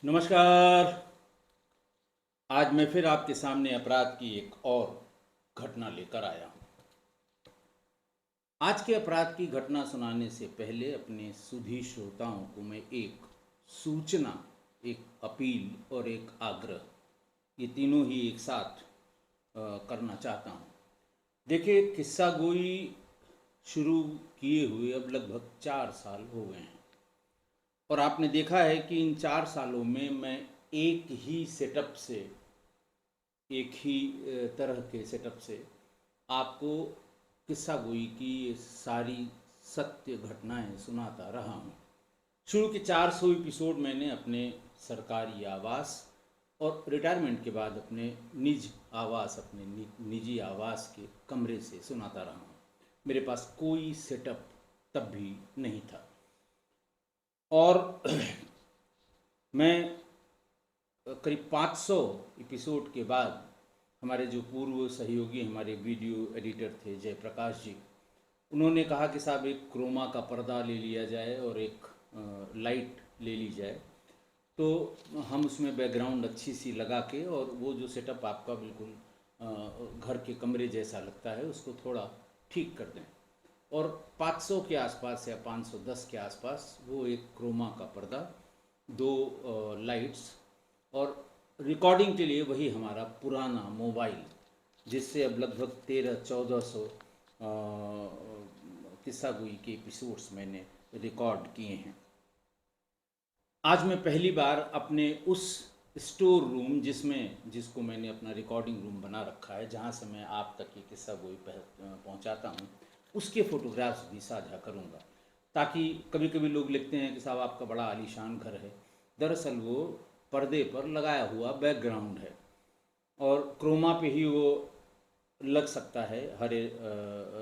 नमस्कार। आज मैं फिर आपके सामने अपराध की एक और घटना लेकर आया हूँ। आज के अपराध की घटना सुनाने से पहले अपने सुधी श्रोताओं को मैं एक सूचना, एक अपील और एक आग्रह, ये तीनों ही एक साथ करना चाहता हूँ। देखिए, किस्सा गोई शुरू किए हुए अब लगभग 4 साल हो गए हैं और आपने देखा है कि इन 4 सालों में मैं एक ही सेटअप से, एक ही तरह के सेटअप से आपको किस्सा गोई की ये सारी सत्य घटनाएं सुनाता रहा हूँ। शुरू के 400 एपिसोड मैंने अपने सरकारी आवास और रिटायरमेंट के बाद अपने अपने निजी आवास के कमरे से सुनाता रहा हूँ। मेरे पास कोई सेटअप तब भी नहीं था और मैं करीब 500 एपिसोड के बाद हमारे जो पूर्व सहयोगी, हमारे वीडियो एडिटर थे जयप्रकाश जी, उन्होंने कहा कि साहब एक क्रोमा का पर्दा ले लिया जाए और एक लाइट ले ली जाए, तो हम उसमें बैकग्राउंड अच्छी सी लगा के और वो जो सेटअप आपका बिल्कुल घर के कमरे जैसा लगता है उसको थोड़ा ठीक कर दें। और 500 के आसपास या 510 के आसपास वो एक क्रोमा का पर्दा, दो लाइट्स और रिकॉर्डिंग के लिए वही हमारा पुराना मोबाइल, जिससे अब लगभग 1300-1400 किस्सा गोई के एपिसोड्स मैंने रिकॉर्ड किए हैं। आज मैं पहली बार अपने उस स्टोर रूम जिसको मैंने अपना रिकॉर्डिंग रूम बना रखा है, जहाँ से मैं आप तक ये किस्सा गोई पहुँचाता हूँ, उसके फ़ोटोग्राफ्स भी साझा करूँगा, ताकि कभी कभी लोग लिखते हैं कि साहब आपका बड़ा आलीशान घर है। दरअसल वो पर्दे पर लगाया हुआ बैकग्राउंड है और क्रोमा पे ही वो लग सकता है। हरे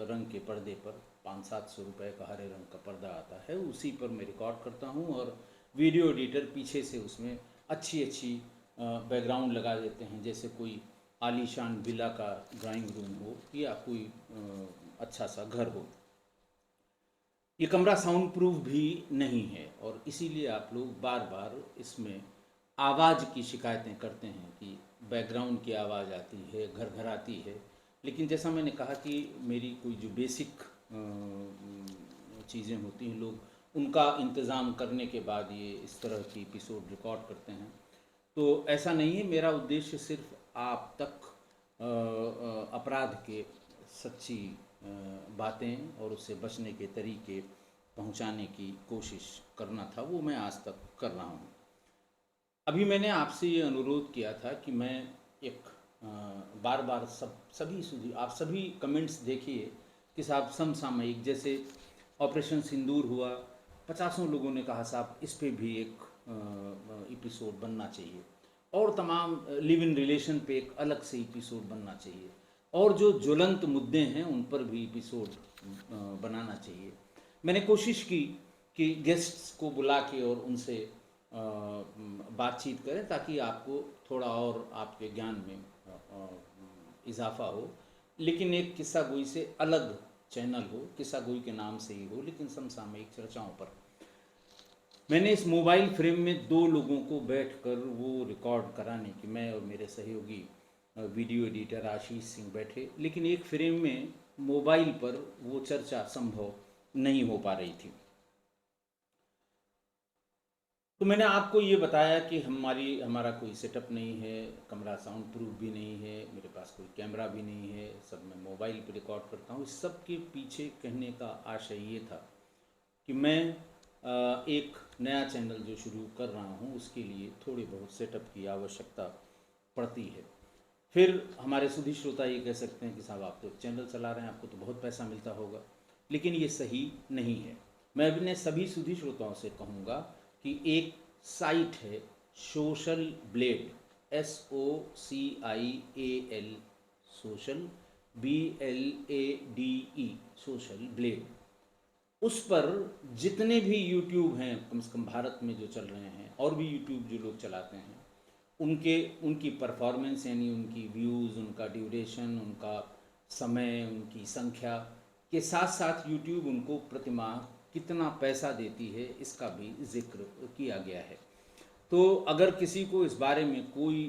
रंग के पर्दे पर 500-700 रुपये का हरे रंग का पर्दा आता है, उसी पर मैं रिकॉर्ड करता हूँ और वीडियो एडिटर पीछे से उसमें अच्छी अच्छी बैकग्राउंड लगा देते हैं, जैसे कोई आलीशान विला का ड्राइंग रूम हो या कोई अच्छा सा घर हो। ये कमरा साउंड प्रूफ भी नहीं है और इसीलिए आप लोग बार बार इसमें आवाज़ की शिकायतें करते हैं कि बैकग्राउंड की आवाज़ आती है, घर घर आती है। लेकिन जैसा मैंने कहा कि मेरी कोई जो बेसिक चीज़ें होती हैं, लोग उनका इंतज़ाम करने के बाद ये इस तरह की एपिसोड रिकॉर्ड करते हैं। तो ऐसा नहीं है, मेरा उद्देश्य सिर्फ आप तक अपराध के सच्ची बातें और उससे बचने के तरीके पहुंचाने की कोशिश करना था, वो मैं आज तक कर रहा हूँ। अभी मैंने आपसे ये अनुरोध किया था कि मैं एक बार बार आप सभी कमेंट्स देखिए कि साहब समसामयिक, जैसे ऑपरेशन सिंदूर हुआ, 50 लोगों ने कहा साहब इस पे भी एक एपिसोड बनना चाहिए, और तमाम लिव इन रिलेशन पे एक अलग से एपिसोड बनना चाहिए, और जो ज्वलंत मुद्दे हैं उन पर भी एपिसोड बनाना चाहिए। मैंने कोशिश की कि गेस्ट्स को बुला के और उनसे बातचीत करें, ताकि आपको थोड़ा और आपके ज्ञान में इजाफा हो, लेकिन एक किस्सा गोई से अलग चैनल हो, किस्सा गोई के नाम से ही हो, लेकिन समसामयिक चर्चाओं पर। मैंने इस मोबाइल फ्रेम में 2 लोगों को बैठकर वो रिकॉर्ड कराने की, मैं और मेरे सहयोगी वीडियो एडिटर आशीष सिंह बैठे, लेकिन एक फ्रेम में मोबाइल पर वो चर्चा संभव नहीं हो पा रही थी। तो मैंने आपको ये बताया कि हमारा कोई सेटअप नहीं है, कमरा साउंड प्रूफ भी नहीं है, मेरे पास कोई कैमरा भी नहीं है, सब मैं मोबाइल पर रिकॉर्ड करता हूँ। इस सब के पीछे कहने का आशय ये था कि मैं एक नया चैनल जो शुरू कर रहा हूँ उसके लिए थोड़ी बहुत सेटअप की आवश्यकता पड़ती है। फिर हमारे सुधी श्रोता ये कह सकते हैं कि साहब आप तो चैनल चला रहे हैं, आपको तो बहुत पैसा मिलता होगा, लेकिन ये सही नहीं है। मैं अपने सभी सुधी श्रोताओं से कहूँगा कि एक साइट है social blade, SOCIAL, social BLADE, social blade. उस पर जितने भी यूट्यूब हैं, कम से कम भारत में जो चल रहे हैं, और भी यूट्यूब जो लोग चलाते हैं, उनकी परफॉर्मेंस, यानी उनकी व्यूज़, उनका ड्यूरेशन, उनका समय, उनकी संख्या के साथ साथ यूट्यूब उनको प्रतिमाह कितना पैसा देती है, इसका भी जिक्र किया गया है। तो अगर किसी को इस बारे में कोई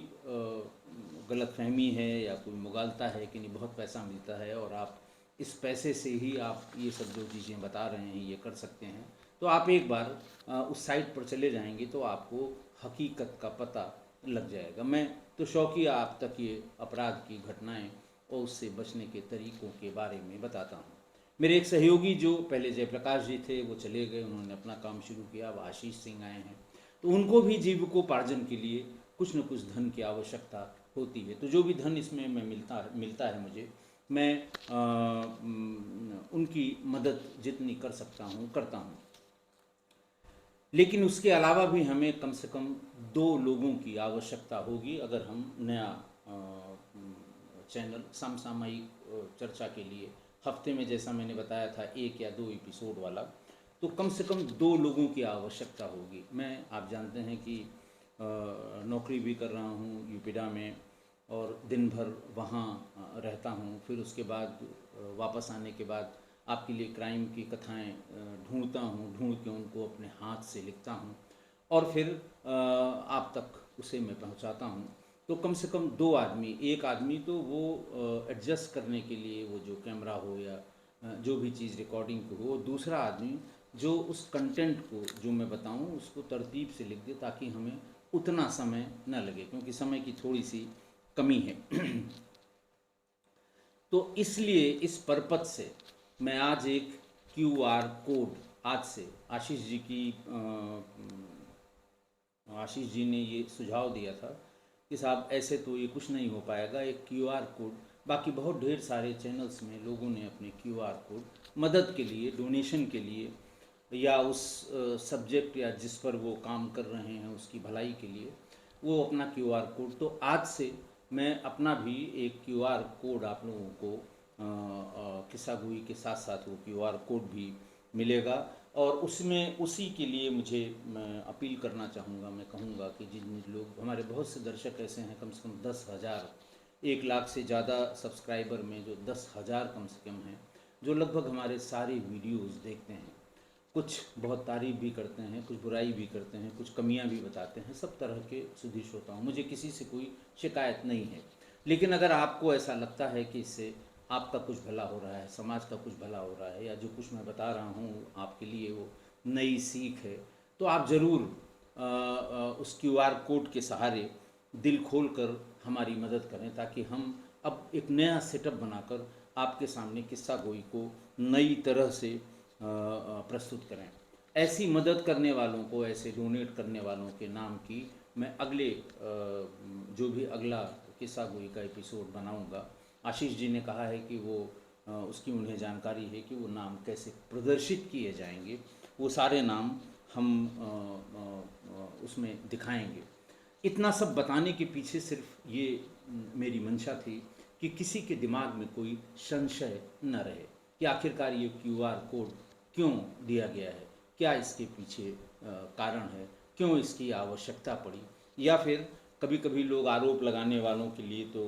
गलतफहमी है या कोई मुगालता है कि नहीं बहुत पैसा मिलता है और आप इस पैसे से ही आप ये सब जो चीज़ें बता रहे हैं ये कर सकते हैं, तो आप एक बार उस साइट पर चले जाएंगे तो आपको हकीकत का पता लग जाएगा। मैं तो शौकिया आप तक ये अपराध की घटनाएं और उससे बचने के तरीकों के बारे में बताता हूँ। मेरे एक सहयोगी जो पहले जयप्रकाश जी थे वो चले गए, उन्होंने अपना काम शुरू किया। अब आशीष सिंह आए हैं, तो उनको भी जीविकोपार्जन के लिए कुछ न कुछ धन की आवश्यकता होती है। तो जो भी धन इसमें मैं मिलता है मुझे, मैं उनकी मदद जितनी कर सकता हूँ करता हूँ। लेकिन उसके अलावा भी हमें कम से कम 2 लोगों की आवश्यकता होगी अगर हम नया चैनल समसामयिक चर्चा के लिए हफ्ते में, जैसा मैंने बताया था, 1 या 2 एपिसोड वाला, तो कम से कम 2 लोगों की आवश्यकता होगी। मैं, आप जानते हैं कि नौकरी भी कर रहा हूँ यूपीडा में और दिन भर वहाँ रहता हूँ। फिर उसके बाद वापस आने के बाद आपके लिए क्राइम की कथाएं ढूंढता हूँ, ढूंढ के उनको अपने हाथ से लिखता हूँ और फिर आप तक उसे मैं पहुँचाता हूँ। तो कम से कम 2 आदमी, एक आदमी तो वो एडजस्ट करने के लिए वो जो कैमरा हो या जो भी चीज़ रिकॉर्डिंग की हो, दूसरा आदमी जो उस कंटेंट को जो मैं बताऊं उसको तरतीब से लिख दे ताकि हमें उतना समय न लगे, क्योंकि समय की थोड़ी सी कमी है। तो इसलिए इस पर्पज से मैं आज एक QR कोड, आज से आशीष जी ने ये सुझाव दिया था कि साहब ऐसे तो ये कुछ नहीं हो पाएगा, एक QR कोड। बाकी बहुत ढेर सारे चैनल्स में लोगों ने अपने QR कोड मदद के लिए, डोनेशन के लिए, या उस सब्जेक्ट या जिस पर वो काम कर रहे हैं उसकी भलाई के लिए वो अपना QR कोड। तो आज से मैं अपना भी एक QR कोड आप लोगों को किस्सा गोई के साथ साथ वो QR कोड भी मिलेगा। और उसमें उसी के लिए मुझे मैं अपील करना चाहूँगा, मैं कहूँगा कि जिन लोग, हमारे बहुत से दर्शक ऐसे हैं, कम से कम 10,000, 1 लाख से ज़्यादा सब्सक्राइबर में जो 10,000 कम से कम हैं, जो लगभग हमारे सारे वीडियोस देखते हैं। कुछ बहुत तारीफ़ भी करते हैं, कुछ बुराई भी करते हैं, कुछ कमियां भी बताते हैं। सब तरह के सुधी श्रोता हूँ, मुझे किसी से कोई शिकायत नहीं है। लेकिन अगर आपको ऐसा लगता है कि इससे आपका कुछ भला हो रहा है, समाज का कुछ भला हो रहा है, या जो कुछ मैं बता रहा हूँ आपके लिए वो नई सीख है, तो आप ज़रूर उस QR कोड के सहारे दिल खोल कर हमारी मदद करें, ताकि हम अब एक नया सेटअप बनाकर आपके सामने किस्सा गोई को नई तरह से प्रस्तुत करें। ऐसी मदद करने वालों को, ऐसे डोनेट करने वालों के नाम की मैं अगले जो भी अगला किस्सा गोई का एपिसोड बनाऊंगा। आशीष जी ने कहा है कि वो उसकी उन्हें जानकारी है कि वो नाम कैसे प्रदर्शित किए जाएंगे, वो सारे नाम हम उसमें दिखाएंगे। इतना सब बताने के पीछे सिर्फ ये मेरी मंशा थी कि किसी के दिमाग में कोई संशय न रहे कि आखिरकार ये QR कोड क्यों दिया गया है, क्या इसके पीछे कारण है, क्यों इसकी आवश्यकता पड़ी। या फिर कभी कभी लोग आरोप लगाने वालों के लिए तो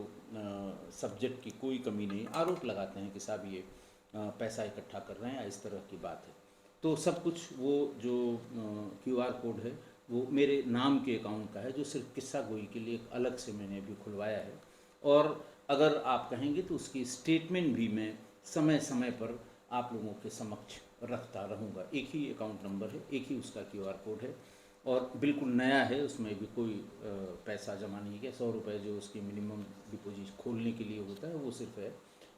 सब्जेक्ट की कोई कमी नहीं, आरोप लगाते हैं कि साहब ये पैसा इकट्ठा कर रहे हैं, इस तरह की बात है। तो सब कुछ वो जो QR कोड है वो मेरे नाम के अकाउंट का है, जो सिर्फ किस्सा गोई के लिए एक अलग से मैंने अभी खुलवाया है। और अगर आप कहेंगे तो उसकी स्टेटमेंट भी मैं समय समय पर आप लोगों के समक्ष रखता रहूँगा। एक ही अकाउंट नंबर है, एक ही उसका QR कोड है और बिल्कुल नया है, उसमें भी कोई पैसा जमा नहीं किया। 100 रुपये जो उसकी मिनिमम डिपॉजिट खोलने के लिए होता है वो सिर्फ है,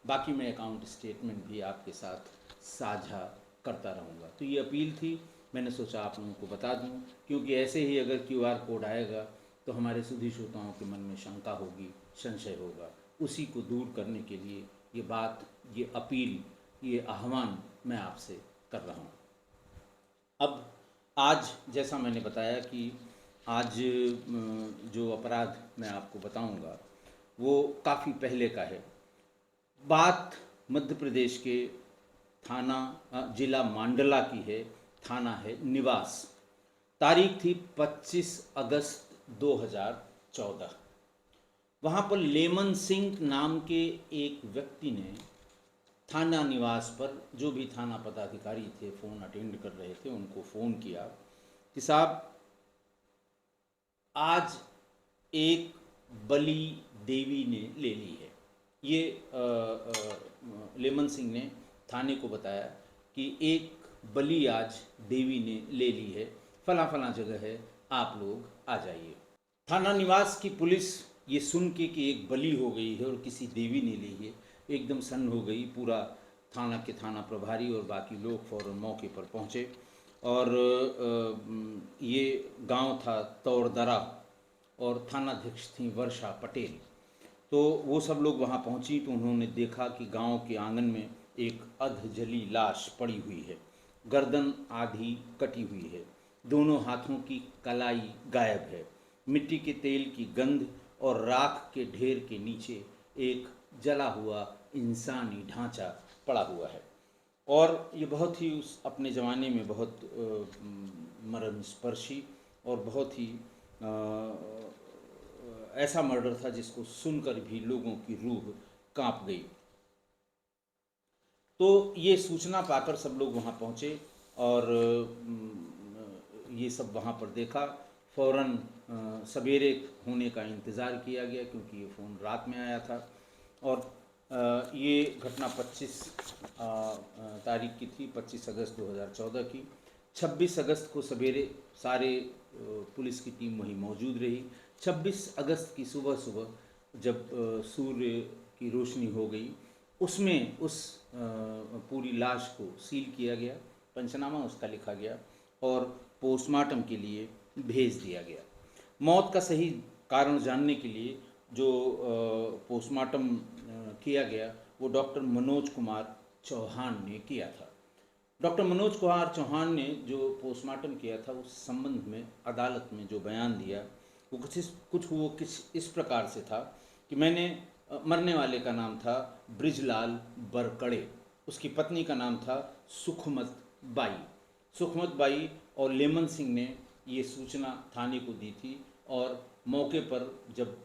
बाकी मैं अकाउंट स्टेटमेंट भी आपके साथ साझा करता रहूँगा। तो ये अपील थी, मैंने सोचा आप लोगों को बता दूँ, क्योंकि ऐसे ही अगर QR कोड आएगा तो हमारे सुधी श्रोताओं के मन में शंका होगी, संशय होगा। उसी को दूर करने के लिए ये बात, ये अपील, ये आह्वान मैं आपसे कर रहा हूँ। अब आज जैसा मैंने बताया कि आज जो अपराध मैं आपको बताऊंगा वो काफ़ी पहले का है। बात मध्य प्रदेश के थाना जिला मांडला की है, थाना है निवास। तारीख थी 25 अगस्त 2014। वहाँ पर लेमन सिंह नाम के एक व्यक्ति ने थाना निवास पर, जो भी थाना पदाधिकारी थे फ़ोन अटेंड कर रहे थे, उनको फ़ोन किया कि साहब आज एक बलि देवी ने ले ली है। ये लेमन सिंह ने थाने को बताया कि एक बलि आज देवी ने ले ली है, फला फला जगह है, आप लोग आ जाइए। थाना निवास की पुलिस ये सुन के कि एक बलि हो गई है और किसी देवी ने ली है, एकदम सन्न हो गई। पूरा थाना के थाना प्रभारी और बाकी लोग फौरन मौके पर पहुँचे और ये गांव था तौरदरा और थानाध्यक्ष थी वर्षा पटेल। तो वो सब लोग वहाँ पहुँची तो उन्होंने देखा कि गांव के आंगन में एक अधजली लाश पड़ी हुई है, गर्दन आधी कटी हुई है, दोनों हाथों की कलाई गायब है, मिट्टी के तेल की गंध और राख के ढेर के नीचे एक जला हुआ इंसानी ढांचा पड़ा हुआ है। और ये बहुत ही उस अपने ज़माने में बहुत मर्मस्पर्शी और बहुत ही ऐसा मर्डर था जिसको सुनकर भी लोगों की रूह कांप गई। तो ये सूचना पाकर सब लोग वहाँ पहुँचे और ये सब वहाँ पर देखा। फौरन सवेरे होने का इंतज़ार किया गया क्योंकि ये फ़ोन रात में आया था। और ये घटना 25 तारीख की थी, 25 अगस्त 2014 की। 26 अगस्त को सवेरे सारे पुलिस की टीम वहीं मौजूद रही। 26 अगस्त की सुबह सुबह जब सूर्य की रोशनी हो गई, उसमें उस पूरी लाश को सील किया गया, पंचनामा उसका लिखा गया और पोस्टमार्टम के लिए भेज दिया गया। मौत का सही कारण जानने के लिए जो पोस्टमार्टम किया गया वो डॉक्टर मनोज कुमार चौहान ने किया था। डॉक्टर मनोज कुमार चौहान ने जो पोस्टमार्टम किया था उस संबंध में अदालत में जो बयान दिया वो कुछ इस प्रकार से था कि मैंने मरने वाले का नाम था ब्रिजलाल बरकड़े, उसकी पत्नी का नाम था सुखमत बाई और लेमन सिंह ने ये सूचना थाने को दी थी। और मौके पर जब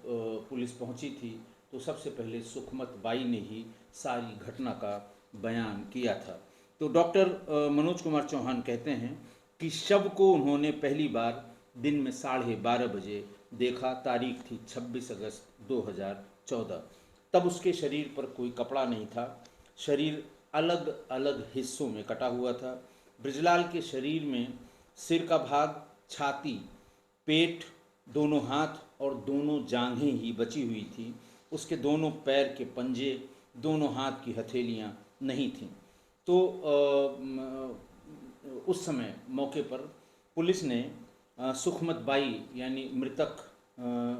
पुलिस पहुंची थी तो सबसे पहले सुखमत बाई ने ही सारी घटना का बयान किया था। तो डॉक्टर मनोज कुमार चौहान कहते हैं कि शव को उन्होंने पहली बार दिन में 12:30 बजे देखा। तारीख थी 26 अगस्त 2014। तब उसके शरीर पर कोई कपड़ा नहीं था, शरीर अलग अलग हिस्सों में कटा हुआ था। ब्रिजलाल के शरीर में सिर का भाग, छाती, पेट, दोनों हाथ और दोनों जांघें ही बची हुई थी। उसके दोनों पैर के पंजे, दोनों हाथ की हथेलियां नहीं थीं। तो उस समय मौके पर पुलिस ने सुखमत बाई यानी मृतक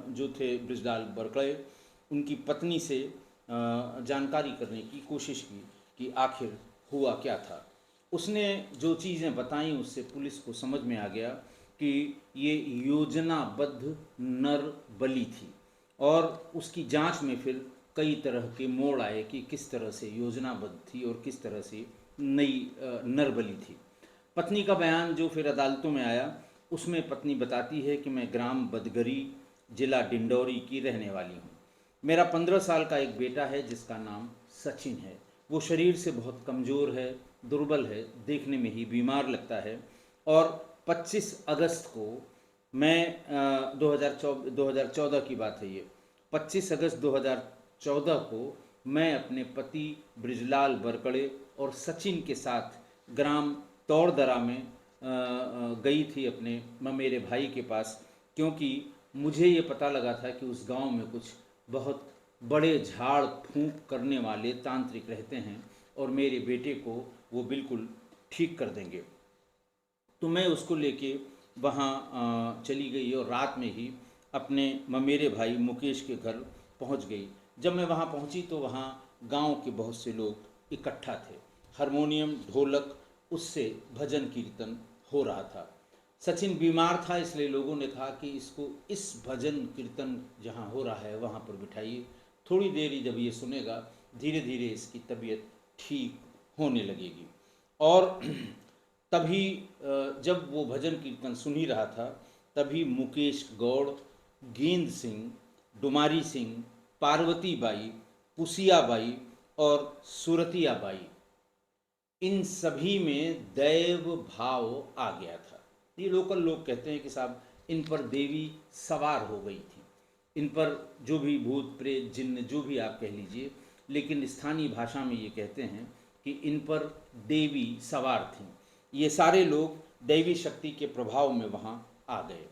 जो थे ब्रिजलाल बरकड़े, उनकी पत्नी से जानकारी करने की कोशिश की कि आखिर हुआ क्या था। उसने जो चीज़ें बताई उससे पुलिस को समझ में आ गया कि ये योजनाबद्ध नर बलि थी। और उसकी जांच में फिर कई तरह के मोड़ आए कि किस तरह से योजनाबद्ध थी और किस तरह से नई नर बलि थी। पत्नी का बयान जो फिर अदालतों में आया उसमें पत्नी बताती है कि मैं ग्राम बदगरी, जिला डिंडौरी की रहने वाली हूँ। मेरा 15 साल का एक बेटा है जिसका नाम सचिन है। वो शरीर से बहुत कमज़ोर है, दुर्बल है, देखने में ही बीमार लगता है। और 25 अगस्त को मैं 2014 की बात है ये, 25 अगस्त 2014 को मैं अपने पति ब्रिजलाल बरकड़े और सचिन के साथ ग्राम तौरदरा में गई थी अपने मेरे भाई के पास, क्योंकि मुझे ये पता लगा था कि उस गांव में कुछ बहुत बड़े झाड़ फूंक करने वाले तांत्रिक रहते हैं और मेरे बेटे को वो बिल्कुल ठीक कर देंगे। तो मैं उसको लेके वहाँ चली गई और रात में ही अपने ममेरे भाई मुकेश के घर पहुँच गई। जब मैं वहाँ पहुँची तो वहाँ गांव के बहुत से लोग इकट्ठा थे, हारमोनियम, ढोलक, उससे भजन कीर्तन हो रहा था। सचिन बीमार था इसलिए लोगों ने कहा कि इसको इस भजन कीर्तन जहाँ हो रहा है वहाँ पर बिठाइए, थोड़ी देर ही जब ये सुनेगा धीरे धीरे इसकी तबीयत ठीक होने लगेगी। और तभी जब वो भजन कीर्तन सुन ही रहा था तभी मुकेश गौड़, गेंद सिंह, डुमारी सिंह, पार्वती बाई, पुसिया बाई और सुरतिया बाई, इन सभी में दैव भाव आ गया था। ये लोकल लोग कहते हैं कि साहब इन पर देवी सवार हो गई थी। इन पर जो भी भूत प्रेत जिन्न जो भी आप कह लीजिए, लेकिन स्थानीय भाषा में ये कहते हैं कि इन पर देवी सवार थीं। ये सारे लोग दैवी शक्ति के प्रभाव में वहाँ आ गए।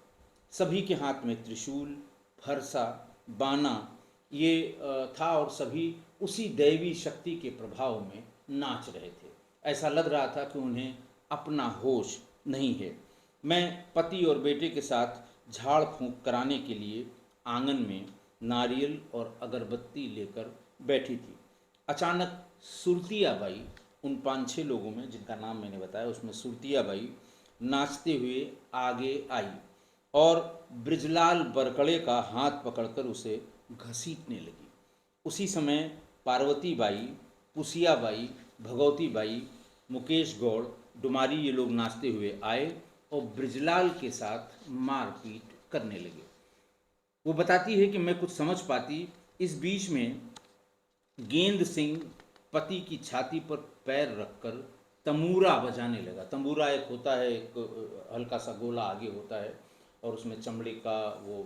सभी के हाथ में त्रिशूल, फरसा, बाना ये था और सभी उसी दैवी शक्ति के प्रभाव में नाच रहे थे। ऐसा लग रहा था कि उन्हें अपना होश नहीं है। मैं पति और बेटे के साथ झाड़ फूंक कराने के लिए आंगन में नारियल और अगरबत्ती लेकर बैठी थी। अचानक सुरतिया बाई, उन 5-6 लोगों में जिनका नाम मैंने बताया उसमें सुरतिया बाई नाचते हुए आगे आई और ब्रिजलाल बरकड़े का हाथ पकड़कर उसे घसीटने लगी। उसी समय पार्वती बाई, पुसिया बाई, भगवती बाई, मुकेश गौड़, डुमारी ये लोग नाचते हुए आए और ब्रिजलाल के साथ मारपीट करने लगे। वो बताती है कि मैं कुछ समझ पाती, इस बीच में गेंद सिंह पति की छाती पर पैर रखकर तंबूरा बजाने लगा। तंबूरा एक होता है, एक हल्का सा गोला आगे होता है और उसमें चमड़े का वो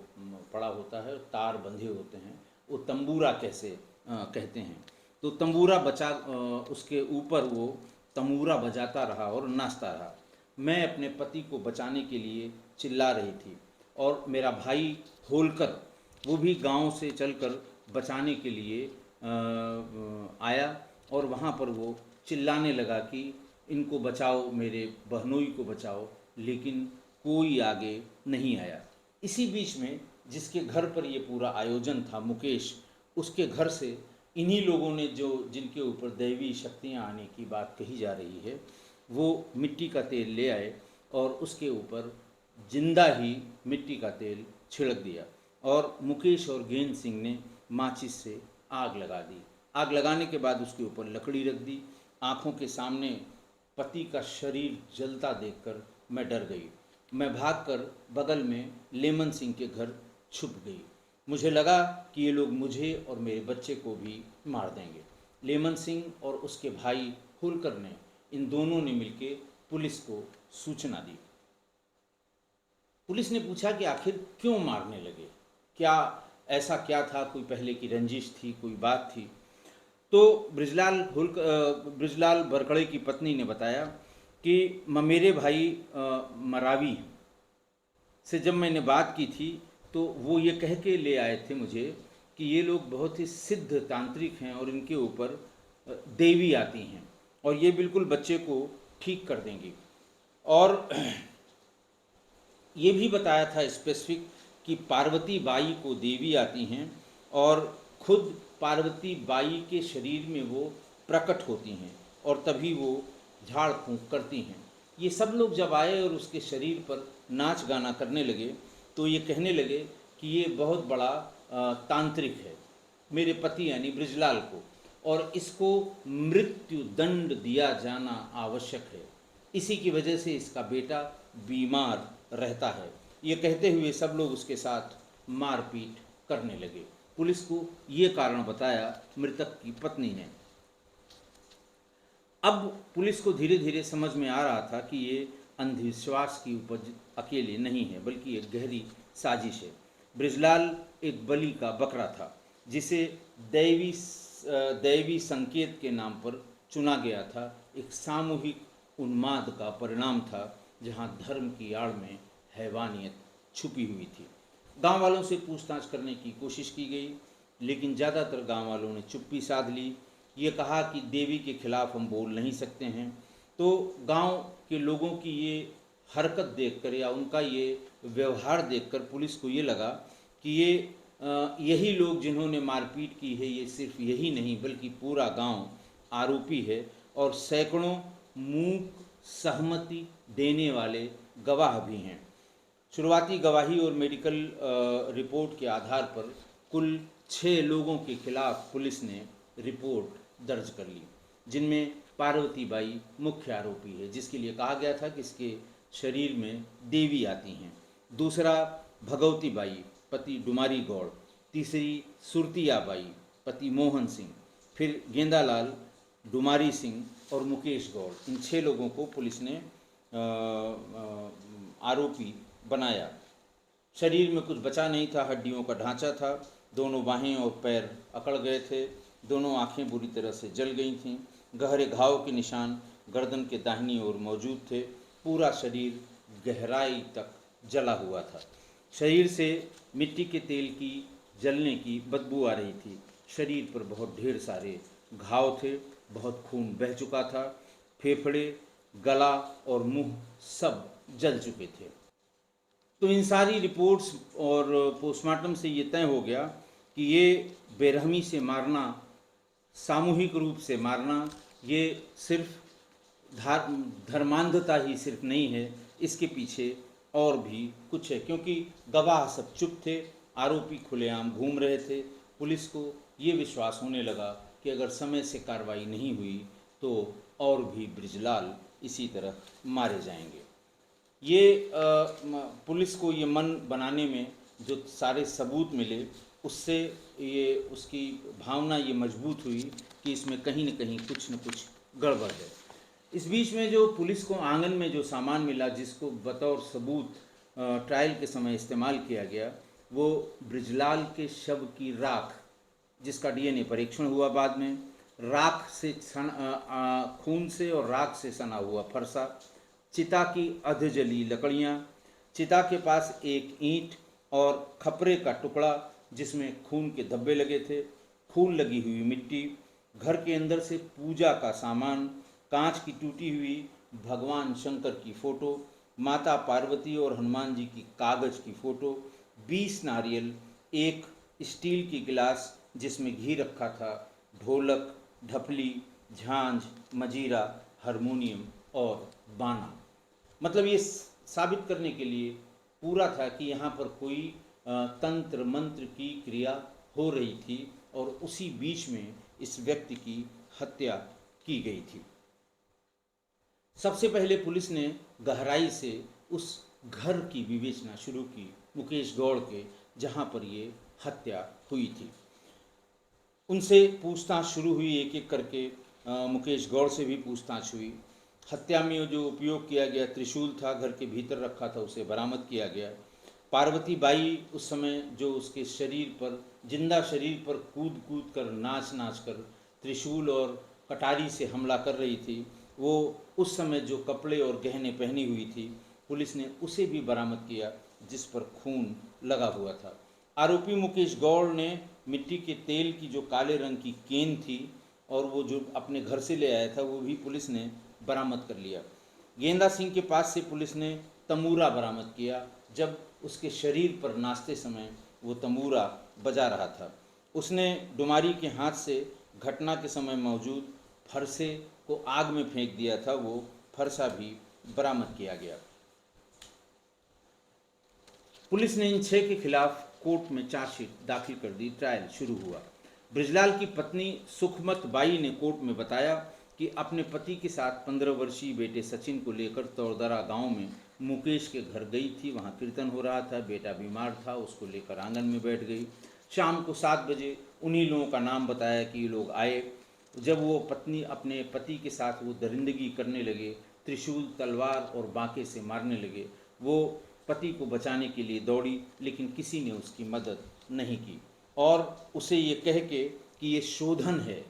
पड़ा होता है, तार बंधे होते हैं, वो तंबूरा कैसे कहते हैं। तो तंबूरा बचा उसके ऊपर वो तंबूरा बजाता रहा और नाचता रहा। मैं अपने पति को बचाने के लिए चिल्ला रही थी और मेरा भाई होलकर वो भी गांव से चलकर बचाने के लिए आया और वहाँ पर वो चिल्लाने लगा कि इनको बचाओ, मेरे बहनोई को बचाओ, लेकिन कोई आगे नहीं आया। इसी बीच में जिसके घर पर ये पूरा आयोजन था, मुकेश, उसके घर से इन्हीं लोगों ने जिनके ऊपर दैवी शक्तियाँ आने की बात कही जा रही है, वो मिट्टी का तेल ले आए और उसके ऊपर जिंदा ही मिट्टी का तेल छिड़क दिया और मुकेश और गेंद सिंह ने माचिस से आग लगा दी। आग लगाने के बाद उसके ऊपर लकड़ी रख दी। आँखों के सामने पति का शरीर जलता देखकर मैं डर गई। मैं भागकर बगल में लेमन सिंह के घर छुप गई। मुझे लगा कि ये लोग मुझे और मेरे बच्चे को भी मार देंगे। लेमन सिंह और उसके भाई होलकर ने, इन दोनों ने मिलकर पुलिस को सूचना दी। पुलिस ने पूछा कि आखिर क्यों मारने लगे, क्या ऐसा क्या था, कोई पहले की रंजिश थी, कोई बात थी। तो ब्रिजलाल बरकड़े की पत्नी ने बताया कि मेरे भाई मरावी से जब मैंने बात की थी तो वो ये कह के ले आए थे मुझे कि ये लोग बहुत ही सिद्ध तांत्रिक हैं और इनके ऊपर देवी आती हैं और ये बिल्कुल बच्चे को ठीक कर देंगी। और ये भी बताया था स्पेसिफिक कि पार्वती बाई को देवी आती हैं और खुद पार्वती बाई के शरीर में वो प्रकट होती हैं और तभी वो झाड़ फूंक करती हैं। ये सब लोग जब आए और उसके शरीर पर नाच गाना करने लगे तो ये कहने लगे कि ये बहुत बड़ा तांत्रिक है, मेरे पति यानी ब्रिजलाल को, और इसको मृत्यु दंड दिया जाना आवश्यक है। इसी की वजह से इसका बेटा बीमार रहता है। ये कहते हुए सब लोग उसके साथ मारपीट करने लगे। पुलिस को ये कारण बताया मृतक की पत्नी ने। अब पुलिस को धीरे धीरे समझ में आ रहा था कि ये अंधविश्वास की उपज अकेले नहीं है बल्कि एक गहरी साजिश है। ब्रिजलाल एक बलि का बकरा था जिसे दैवी संकेत के नाम पर चुना गया था। एक सामूहिक उन्माद का परिणाम था जहां धर्म की आड़ में हैवानियत छुपी हुई थी। गांव वालों से पूछताछ करने की कोशिश की गई लेकिन ज़्यादातर गांव वालों ने चुप्पी साध ली। ये कहा कि देवी के खिलाफ हम बोल नहीं सकते हैं। तो गांव के लोगों की ये हरकत देखकर या उनका ये व्यवहार देखकर पुलिस को ये लगा कि ये यही लोग जिन्होंने मारपीट की है, ये सिर्फ यही नहीं बल्कि पूरा गांव आरोपी है और सैकड़ों मूक सहमति देने वाले गवाह भी हैं। शुरुआती गवाही और मेडिकल रिपोर्ट के आधार पर कुल 6 लोगों के खिलाफ पुलिस ने रिपोर्ट दर्ज कर ली, जिनमें पार्वती बाई मुख्य आरोपी है, जिसके लिए कहा गया था कि इसके शरीर में देवी आती हैं। दूसरा भगवती बाई पति डुमारी गौड़, तीसरी सुरतिया बाई पति मोहन सिंह, फिर गेंदालाल, डुमारी सिंह और मुकेश गौड़। इन 6 लोगों को पुलिस ने आरोपी बनाया। शरीर में कुछ बचा नहीं था, हड्डियों का ढांचा था, दोनों बाहें और पैर अकड़ गए थे, दोनों आंखें बुरी तरह से जल गई थीं, गहरे घाव के निशान गर्दन के दाहिनी ओर मौजूद थे, पूरा शरीर गहराई तक जला हुआ था। शरीर से मिट्टी के तेल की जलने की बदबू आ रही थी। शरीर पर बहुत ढेर सारे घाव थे, बहुत खून बह चुका था, फेफड़े, गला और मुंह सब जल चुके थे। तो इन सारी रिपोर्ट्स और पोस्टमार्टम से ये तय हो गया कि ये बेरहमी से मारना, सामूहिक रूप से मारना, ये सिर्फ धर्मांधता ही सिर्फ नहीं है, इसके पीछे और भी कुछ है। क्योंकि गवाह सब चुप थे, आरोपी खुलेआम घूम रहे थे। पुलिस को ये विश्वास होने लगा कि अगर समय से कार्रवाई नहीं हुई तो और भी बृजलाल इसी तरह मारे जाएंगे। ये पुलिस को ये मन बनाने में जो सारे सबूत मिले, उससे ये उसकी भावना ये मजबूत हुई कि इसमें कहीं न कहीं कुछ न कुछ गड़बड़ है। इस बीच में जो पुलिस को आंगन में जो सामान मिला, जिसको बतौर सबूत ट्रायल के समय इस्तेमाल किया गया, वो बृजलाल के शव की राख, जिसका डीएनए परीक्षण हुआ बाद में, राख से खून से और राख से सना हुआ फरसा, चिता की अधजली लकड़ियाँ, चिता के पास एक ईंट और खपरे का टुकड़ा जिसमें खून के धब्बे लगे थे, खून लगी हुई मिट्टी, घर के अंदर से पूजा का सामान, कांच की टूटी हुई भगवान शंकर की फोटो, माता पार्वती और हनुमान जी की कागज की फोटो, 20 नारियल, एक स्टील की गिलास जिसमें घी रखा था, ढोलक, ढपली, झांझ, मजीरा, हारमोनियम और बाना। मतलब ये साबित करने के लिए पूरा था कि यहाँ पर कोई तंत्र मंत्र की क्रिया हो रही थी और उसी बीच में इस व्यक्ति की हत्या की गई थी। सबसे पहले पुलिस ने गहराई से उस घर की विवेचना शुरू की, मुकेश गौड़ के, जहाँ पर ये हत्या हुई थी। उनसे पूछताछ शुरू हुई, एक एक करके मुकेश गौड़ से भी पूछताछ हुई। हत्या में जो उपयोग किया गया त्रिशूल था, घर के भीतर रखा था, उसे बरामद किया गया। पार्वती बाई उस समय जो उसके शरीर पर, जिंदा शरीर पर कूद कूद कर, नाच नाच कर त्रिशूल और कटारी से हमला कर रही थी, वो उस समय जो कपड़े और गहने पहनी हुई थी, पुलिस ने उसे भी बरामद किया जिस पर खून लगा हुआ था। आरोपी मुकेश गौड़ ने मिट्टी के तेल की जो काले रंग की केन थी और वो जो अपने घर से ले आया था, वो भी पुलिस ने बरामद कर लिया। गेंदा सिंह के पास से पुलिस ने तमूरा बरामद किया, जब उसके शरीर पर नाचते समय वो तमूरा बजा रहा था। उसने डुमारी के हाथ से घटना के समय मौजूद फरसे को आग में फेंक दिया था, वो फरसा भी बरामद किया गया। पुलिस ने इन 6 के खिलाफ कोर्ट में चार्जशीट दाखिल कर दी। ट्रायल शुरू हुआ। बृजलाल की पत्नी सुखमत बाई ने कोर्ट में बताया कि अपने पति के साथ 15 वर्षीय बेटे सचिन को लेकर तौरदरा गांव में मुकेश के घर गई थी। वहां कीर्तन हो रहा था, बेटा बीमार था, उसको लेकर आंगन में बैठ गई। शाम को 7 बजे उन्हीं लोगों का नाम बताया कि ये लोग आए। जब वो पत्नी अपने पति के साथ वो दरिंदगी करने लगे, त्रिशूल, तलवार और बांके से मारने लगे, वो पति को बचाने के लिए दौड़ी, लेकिन किसी ने उसकी मदद नहीं की और उसे ये कह के कि ये शोधन है।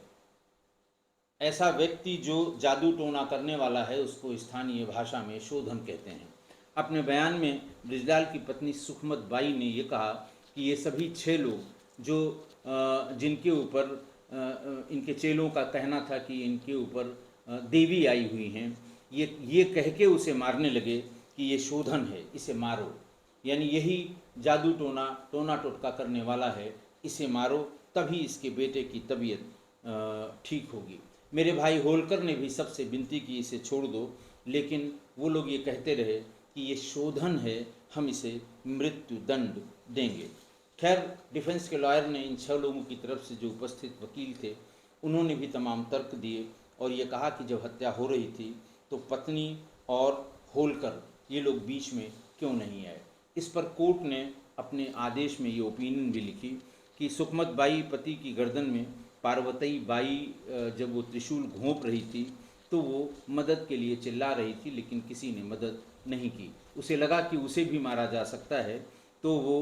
ऐसा व्यक्ति जो जादू टोना करने वाला है, उसको स्थानीय भाषा में शोधन कहते हैं। अपने बयान में बृजलाल की पत्नी सुखमत बाई ने ये कहा कि ये सभी 6 लोग जो जिनके ऊपर इनके चेलों का कहना था कि इनके ऊपर देवी आई हुई हैं, ये कह के उसे मारने लगे कि ये शोधन है, इसे मारो, यानी यही जादू टोना टोटका करने वाला है, इसे मारो, तभी इसके बेटे की तबीयत ठीक होगी। मेरे भाई होलकर ने भी सबसे विनती की इसे छोड़ दो, लेकिन वो लोग ये कहते रहे कि ये शोधन है, हम इसे मृत्यु दंड देंगे। खैर, डिफेंस के लॉयर ने इन 6 लोगों की तरफ से जो उपस्थित वकील थे, उन्होंने भी तमाम तर्क दिए और ये कहा कि जब हत्या हो रही थी तो पत्नी और होलकर ये लोग बीच में क्यों नहीं आए। इस पर कोर्ट ने अपने आदेश में ये ओपिनियन भी लिखी कि सुखमत बाई पति की गर्दन में, पार्वती बाई जब वो त्रिशूल घोंप रही थी तो वो मदद के लिए चिल्ला रही थी, लेकिन किसी ने मदद नहीं की। उसे लगा कि उसे भी मारा जा सकता है, तो वो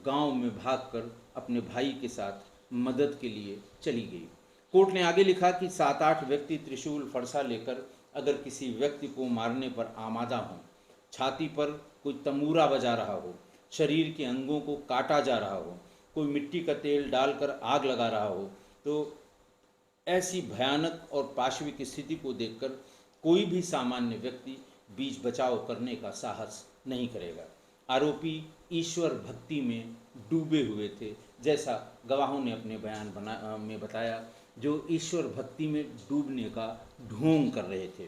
गांव में भागकर अपने भाई के साथ मदद के लिए चली गई। कोर्ट ने आगे लिखा कि 7-8 व्यक्ति त्रिशूल फरसा लेकर अगर किसी व्यक्ति को मारने पर आमादा हों, छाती पर कोई तमूरा बजा रहा हो, शरीर के अंगों को काटा जा रहा हो, कोई मिट्टी का तेल डालकर आग लगा रहा हो, तो ऐसी भयानक और पाशविक स्थिति को देखकर कोई भी सामान्य व्यक्ति बीच बचाव करने का साहस नहीं करेगा। आरोपी ईश्वर भक्ति में डूबे हुए थे, जैसा गवाहों ने अपने बयान में बताया, जो ईश्वर भक्ति में डूबने का ढोंग कर रहे थे।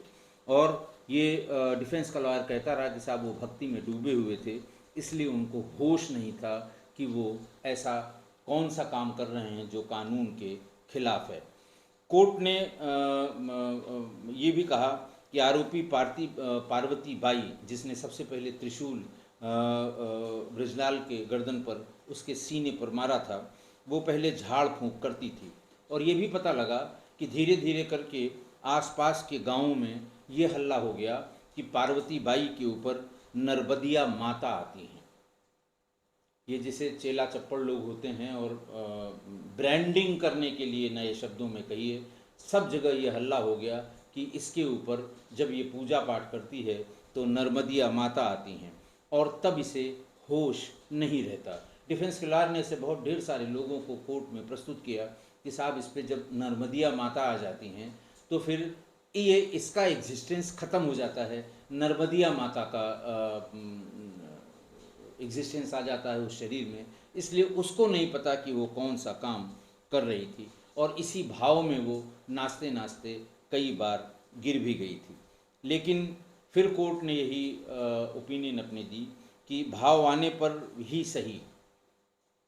और ये डिफेंस का लॉयर कहता रहा कि साहब वो भक्ति में डूबे हुए थे, इसलिए उनको होश नहीं था कि वो ऐसा कौन सा काम कर रहे हैं जो कानून के खिलाफ है। कोर्ट ने ये भी कहा कि आरोपी पार्वती बाई, जिसने सबसे पहले त्रिशूल ब्रजलाल के गर्दन पर, उसके सीने पर मारा था, वो पहले झाड़ फूंक करती थी। और ये भी पता लगा कि धीरे धीरे करके आसपास के गांवों में ये हल्ला हो गया कि पार्वती बाई के ऊपर नरबदिया माता आती हैं। ये जिसे चेला चप्पड़ लोग होते हैं और ब्रांडिंग करने के लिए नए शब्दों में कहिए, सब जगह ये हल्ला हो गया कि इसके ऊपर जब ये पूजा पाठ करती है तो नर्मदिया माता आती हैं, और तब इसे होश नहीं रहता। डिफेंस के लॉयर ने इसे बहुत ढेर सारे लोगों को कोर्ट में प्रस्तुत किया कि साहब इस पर जब नर्मदिया माता आ जाती हैं तो फिर ये इसका एग्जिस्टेंस ख़त्म हो जाता है, नर्मदिया माता का एग्जिस्टेंस आ जाता है उस शरीर में, इसलिए उसको नहीं पता कि वो कौन सा काम कर रही थी, और इसी भाव में वो नाचते नाचते कई बार गिर भी गई थी। लेकिन फिर कोर्ट ने यही ओपिनियन अपनी दी कि भाव आने पर ही सही,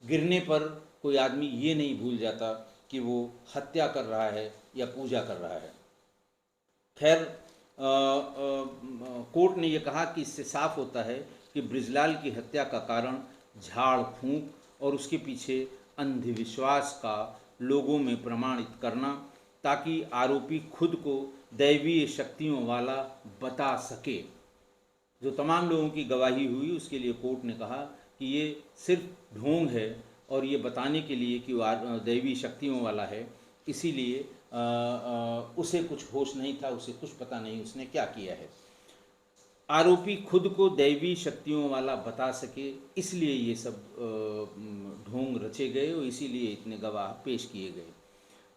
गिरने पर कोई आदमी ये नहीं भूल जाता कि वो हत्या कर रहा है या पूजा कर रहा है। खैर, कोर्ट ने यह कहा कि इससे साफ होता है कि ब्रजलाल की हत्या का कारण झाड़ फूंक और उसके पीछे अंधविश्वास का लोगों में प्रमाणित करना, ताकि आरोपी खुद को दैवीय शक्तियों वाला बता सके। जो तमाम लोगों की गवाही हुई उसके लिए कोर्ट ने कहा कि ये सिर्फ ढोंग है, और ये बताने के लिए कि वो दैवी शक्तियों वाला है, इसीलिए उसे कुछ होश नहीं था, उसे कुछ पता नहीं उसने क्या किया है। आरोपी खुद को दैवी शक्तियों वाला बता सके, इसलिए ये सब ढोंग रचे गए और इसीलिए इतने गवाह पेश किए गए।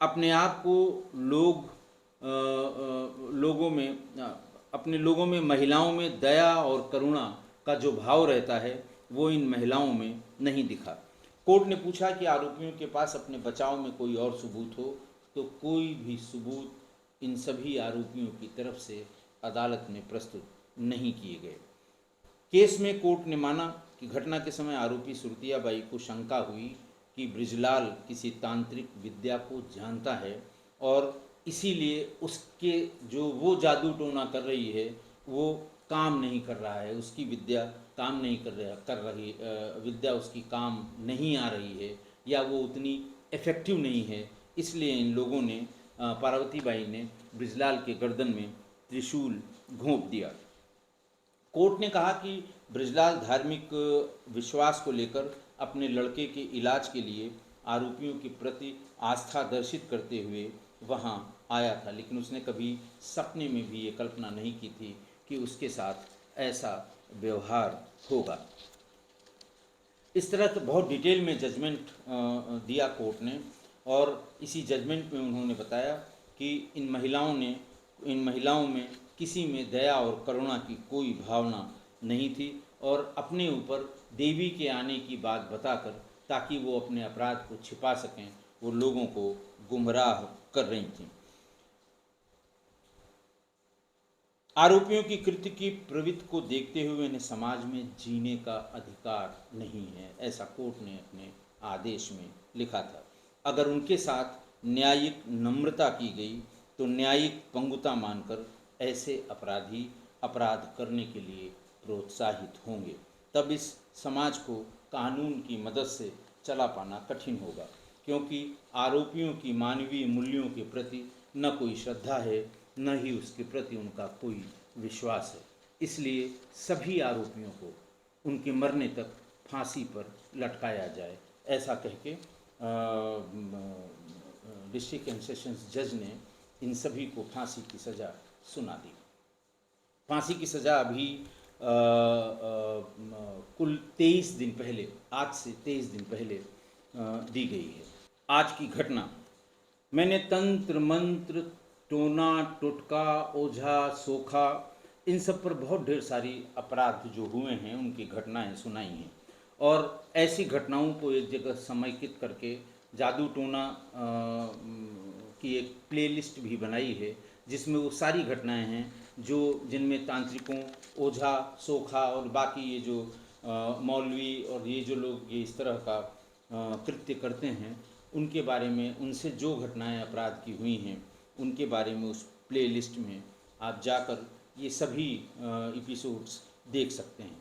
अपने आप को अपने लोगों में महिलाओं में दया और करुणा का जो भाव रहता है वो इन महिलाओं में नहीं दिखा। कोर्ट ने पूछा कि आरोपियों के पास अपने बचाव में कोई और सबूत हो, तो कोई भी सबूत इन सभी आरोपियों की तरफ से अदालत में प्रस्तुत नहीं किए गए। केस में कोर्ट ने माना कि घटना के समय आरोपी सुरतिया बाई को शंका हुई कि ब्रजलाल किसी तांत्रिक विद्या को जानता है, और इसीलिए उसके जो वो जादू टोना कर रही है वो काम नहीं कर रहा है, उसकी विद्या काम नहीं कर रही विद्या उसकी काम नहीं आ रही है, या वो उतनी इफ़ेक्टिव नहीं है। इसलिए इन लोगों ने, पार्वती बाई ने ब्रजलाल के गर्दन में त्रिशूल घोंप दिया। कोर्ट ने कहा कि ब्रजलाल धार्मिक विश्वास को लेकर अपने लड़के के इलाज के लिए आरोपियों के प्रति आस्था दर्शित करते हुए वहां आया था, लेकिन उसने कभी सपने में भी ये कल्पना नहीं की थी कि उसके साथ ऐसा व्यवहार होगा। इस तरह तो बहुत डिटेल में जजमेंट दिया कोर्ट ने, और इसी जजमेंट में उन्होंने बताया कि इन महिलाओं में किसी में दया और करुणा की कोई भावना नहीं थी, और अपने ऊपर देवी के आने की बात बताकर, ताकि वो अपने अपराध को छिपा सकें, वो लोगों को गुमराह कर रही थीं। आरोपियों की कृत्य की प्रवृत्ति को देखते हुए इन्हें समाज में जीने का अधिकार नहीं है, ऐसा कोर्ट ने अपने आदेश में लिखा था। अगर उनके साथ न्यायिक नम्रता की गई तो न्यायिक पंगुता मानकर ऐसे अपराधी अपराध करने के लिए प्रोत्साहित होंगे, तब इस समाज को कानून की मदद से चला पाना कठिन होगा, क्योंकि आरोपियों की मानवीय मूल्यों के प्रति न कोई श्रद्धा है, न ही उसके प्रति उनका कोई विश्वास है। इसलिए सभी आरोपियों को उनके मरने तक फांसी पर लटकाया जाए, ऐसा कह के डिस्ट्रिक्ट एंड सेशंस जज ने इन सभी को फांसी की सज़ा सुना दी। फांसी की सज़ा अभी कुल 23 दिन पहले, आज से 23 दिन पहले दी गई है। आज की घटना, मैंने तंत्र मंत्र, टोना टोटका, ओझा सोखा, इन सब पर बहुत ढेर सारी अपराध जो हुए हैं उनकी घटनाएं सुनाई हैं, और ऐसी घटनाओं को एक जगह समेकित करके जादू टोना की एक प्लेलिस्ट भी बनाई है, जिसमें वो सारी घटनाएं हैं जो जिनमें तांत्रिकों, ओझा सोखा और बाकी ये जो मौलवी और ये जो लोग ये इस तरह का कृत्य करते हैं उनके बारे में, उनसे जो घटनाएं अपराध की हुई हैं उनके बारे में उस प्लेलिस्ट में आप जाकर ये सभी एपिसोड्स देख सकते हैं।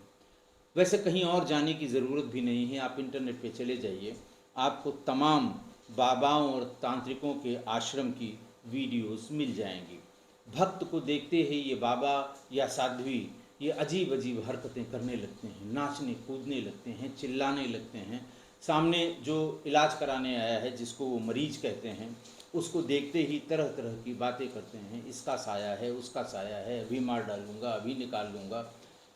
वैसे कहीं और जाने की ज़रूरत भी नहीं है, आप इंटरनेट पे चले जाइए, आपको तमाम बाबाओं और तांत्रिकों के आश्रम की वीडियोस मिल जाएंगी। भक्त को देखते ही ये बाबा या साध्वी ये अजीब अजीब हरकतें करने लगते हैं, नाचने कूदने लगते हैं, चिल्लाने लगते हैं। सामने जो इलाज कराने आया है, जिसको वो मरीज कहते हैं, उसको देखते ही तरह तरह की बातें करते हैं, इसका साया है, उसका साया है, अभी मार डालूंगा, अभी निकाल लूँगा,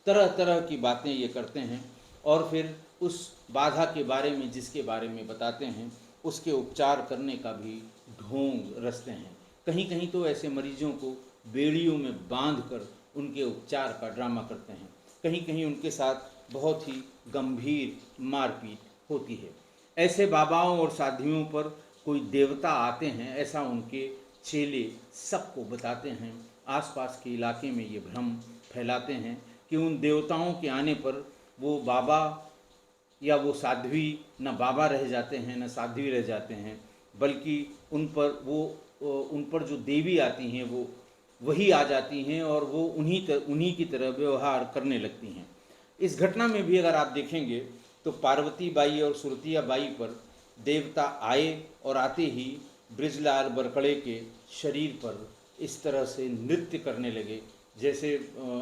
तरह तरह की बातें ये करते हैं। और फिर उस बाधा के बारे में, जिसके बारे में बताते हैं, उसके उपचार करने का भी ढोंग रचते हैं। कहीं कहीं तो ऐसे मरीजों को बेड़ियों में बांधकर उनके उपचार का ड्रामा करते हैं, कहीं कहीं उनके साथ बहुत ही गंभीर मारपीट होती है। ऐसे बाबाओं और साध्वियों पर कोई देवता आते हैं, ऐसा उनके चेले सबको बताते हैं। आसपास के इलाके में ये भ्रम फैलाते हैं कि उन देवताओं के आने पर वो बाबा या वो साध्वी न बाबा रह जाते हैं न साध्वी रह जाते हैं, बल्कि उन पर जो देवी आती हैं वो वही आ जाती हैं और वो उन्हीं की तरह व्यवहार करने लगती हैं। इस घटना में भी अगर आप देखेंगे तो पार्वती बाई और सुरतिया बाई पर देवता आए और आते ही ब्रिजलाल बरकड़े के शरीर पर इस तरह से नृत्य करने लगे, जैसे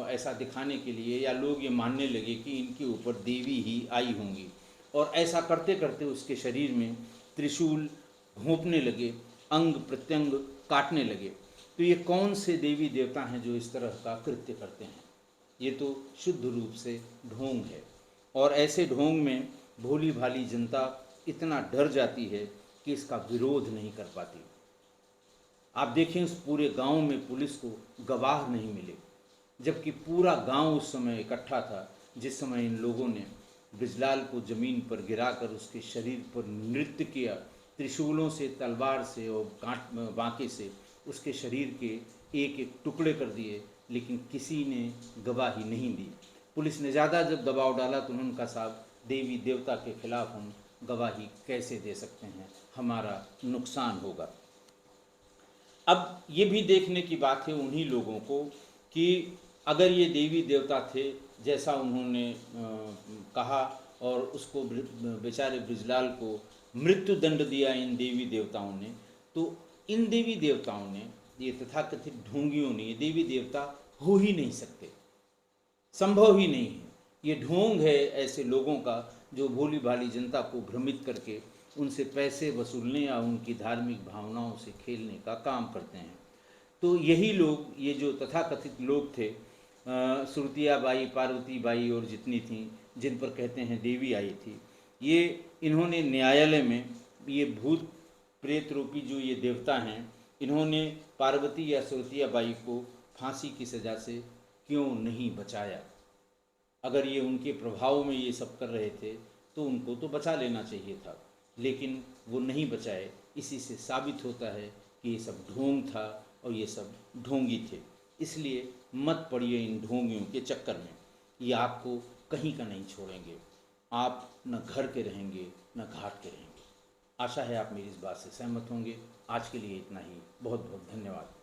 ऐसा दिखाने के लिए, या लोग ये मानने लगे कि इनके ऊपर देवी ही आई होंगी। और ऐसा करते करते उसके शरीर में त्रिशूल घोंपने लगे, अंग प्रत्यंग काटने लगे। तो ये कौन से देवी देवता हैं जो इस तरह का कृत्य करते हैं? ये तो शुद्ध रूप से ढोंग है, और ऐसे ढोंग में भोली भाली जनता इतना डर जाती है कि इसका विरोध नहीं कर पाती। आप देखें, उस पूरे गांव में पुलिस को गवाह नहीं मिले, जबकि पूरा गांव उस समय इकट्ठा था जिस समय इन लोगों ने ब्रिजलाल को ज़मीन पर गिराकर उसके शरीर पर नृत्य किया, त्रिशूलों से, तलवार से और बांके से उसके शरीर के एक एक टुकड़े कर दिए, लेकिन किसी ने गवाही नहीं दी। पुलिस ने ज़्यादा जब दबाव डाला तो उन्होंने कहा, साहब देवी देवता के खिलाफ हम गवाही कैसे दे सकते हैं, हमारा नुकसान होगा। अब ये भी देखने की बात है उन्हीं लोगों को कि अगर ये देवी देवता थे जैसा उन्होंने कहा और उसको बेचारे ब्रिजलाल को मृत्यु दंड दिया इन देवी देवताओं ने, तो इन देवी देवताओं ने, ये तथाकथित ढोंगियों ने, ये देवी देवता हो ही नहीं सकते, संभव ही नहीं है। ये ढोंग है ऐसे लोगों का जो भोली भाली जनता को भ्रमित करके उनसे पैसे वसूलने या उनकी धार्मिक भावनाओं से खेलने का काम करते हैं। तो यही लोग, ये जो तथाकथित लोग थे, सुरतिया बाई, पार्वती बाई और जितनी थीं जिन पर कहते हैं देवी आई थी, ये इन्होंने न्यायालय में ये भूत प्रेत रूपी जो ये देवता हैं, इन्होंने पार्वती या सुरतिया बाई को फांसी की सज़ा से क्यों नहीं बचाया? अगर ये उनके प्रभाव में ये सब कर रहे थे तो उनको तो बचा लेना चाहिए था, लेकिन वो नहीं बचाए। इसी से साबित होता है कि ये सब ढोंग था और ये सब ढोंगी थे। इसलिए मत पड़िए इन ढोंगियों के चक्कर में, ये आपको कहीं का नहीं छोड़ेंगे। आप न घर के रहेंगे न घाट के रहेंगे। आशा है आप मेरी इस बात से सहमत होंगे। आज के लिए इतना ही। बहुत बहुत धन्यवाद।